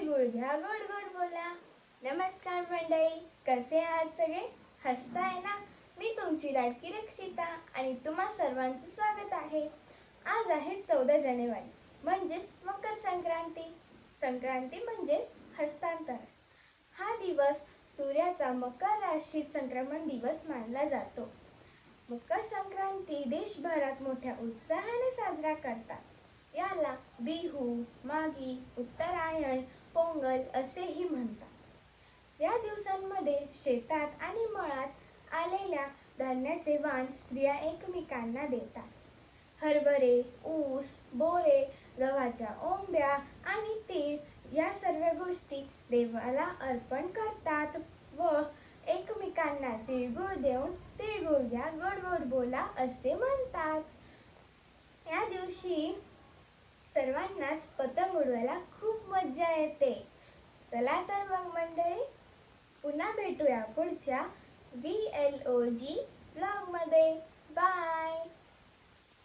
तिळगुळ घ्या गोड गोड बोला. नमस्कार मंडळी, कसे आहात सगळे? हसताय ना? मी तुमची लाडकी रक्षिता आणि तुम्हा सर्वांचं स्वागत आहे. आज आहे 14 जानेवारी म्हणजेच मकर संक्रांती. संक्रांती म्हणजे हस्तांतरण. हा दिवस सूर्याचा मकर राशीत संक्रमण दिवस मानला जातो. मकर संक्रांती देशभरात मोठ्या उत्साहाने साजरा करतात. याला बिहू, माघी, उत्तरायण, पोंगल असेही म्हणतात. या दिवसांमध्ये शेतात आणि मळ्यात आलेल्या धान्याचे वाण स्त्रिया एकमेकांना देतात. हरभरे, ऊस, बोरे, गव्हाच्या ओंब्या आणि तीळ या सर्व गोष्टी देवाला अर्पण करतात व एकमेकांना तिळगुळ देऊन तिळगुळ घ्या गोड गोड बोला असे म्हणतात. या दिवशी सर्वांनाच पतंग उडवायला खूप मज्जा येते. चला तर मग मंडळी, पुन्हा भेटूया पुढच्या VLOG